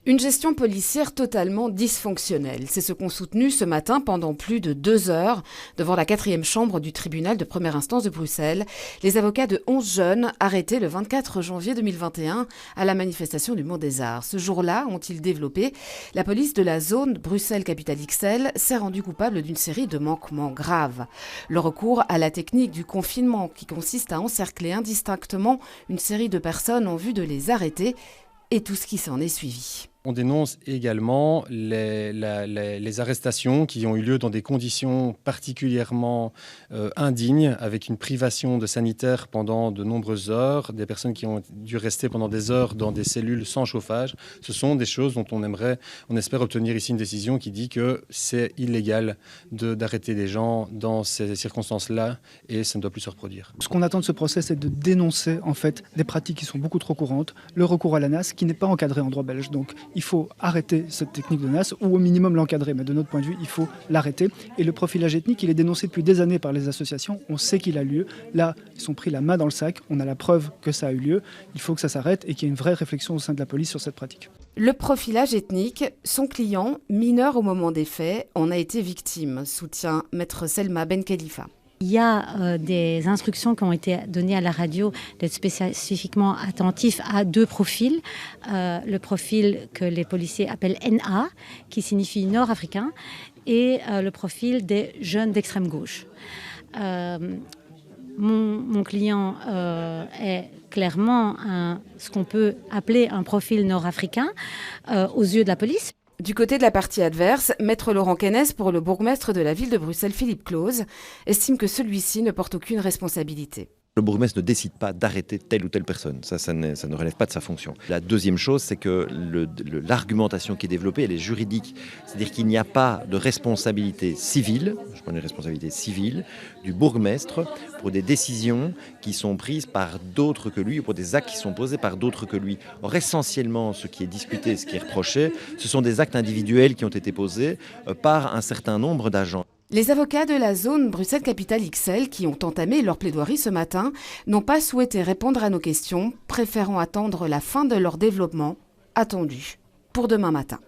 Une gestion policière totalement dysfonctionnelle. C'est ce qu'ont soutenu ce matin pendant plus de 2 heures devant la 4e chambre du tribunal de première instance de Bruxelles, les avocats de 11 jeunes arrêtés le 24 janvier 2021 à la manifestation du Mont des Arts. Ce jour-là, ont-ils développé, la police de la zone Bruxelles-Capitale-XL s'est rendue coupable d'une série de manquements graves. Le recours à la technique du confinement qui consiste à encercler indistinctement une série de personnes en vue de les arrêter et tout ce qui s'en est suivi. On dénonce également les arrestations qui ont eu lieu dans des conditions particulièrement indignes, avec une privation de sanitaire pendant de nombreuses heures, des personnes qui ont dû rester pendant des heures dans des cellules sans chauffage. Ce sont des choses dont on espère obtenir ici une décision qui dit que c'est illégal d'arrêter des gens dans ces circonstances-là et ça ne doit plus se reproduire. Ce qu'on attend de ce procès, c'est de dénoncer en fait des pratiques qui sont beaucoup trop courantes, le recours à la NAS qui n'est pas encadré en droit belge. Donc il faut arrêter cette technique de NAS ou au minimum l'encadrer, mais de notre point de vue, il faut l'arrêter. Et le profilage ethnique, il est dénoncé depuis des années par les associations, on sait qu'il a lieu. Là, ils sont pris la main dans le sac, on a la preuve que ça a eu lieu, il faut que ça s'arrête et qu'il y ait une vraie réflexion au sein de la police sur cette pratique. Le profilage ethnique, son client, mineur au moment des faits, en a été victime, soutient Maître Selma Ben Khalifa. Il y a des instructions qui ont été données à la radio d'être spécifiquement attentifs à 2 profils. Le profil que les policiers appellent NA, qui signifie nord-africain, et le profil des jeunes d'extrême gauche. Mon client est clairement ce qu'on peut appeler un profil nord-africain aux yeux de la police. Du côté de la partie adverse, Maître Laurent Kennes, pour le bourgmestre de la ville de Bruxelles, Philippe Claus, estime que celui-ci ne porte aucune responsabilité. Le bourgmestre ne décide pas d'arrêter telle ou telle personne. Ça ne relève pas de sa fonction. La deuxième chose, c'est que l'argumentation qui est développée, elle est juridique. C'est-à-dire qu'il n'y a pas de responsabilité civile, je prends une responsabilité civile, du bourgmestre pour des décisions qui sont prises par d'autres que lui ou pour des actes qui sont posés par d'autres que lui. Or, essentiellement, ce qui est discuté, ce qui est reproché, ce sont des actes individuels qui ont été posés par un certain nombre d'agents. Les avocats de la zone Bruxelles-Capitale-XL qui ont entamé leur plaidoirie ce matin n'ont pas souhaité répondre à nos questions, préférant attendre la fin de leur développement, attendu pour demain matin.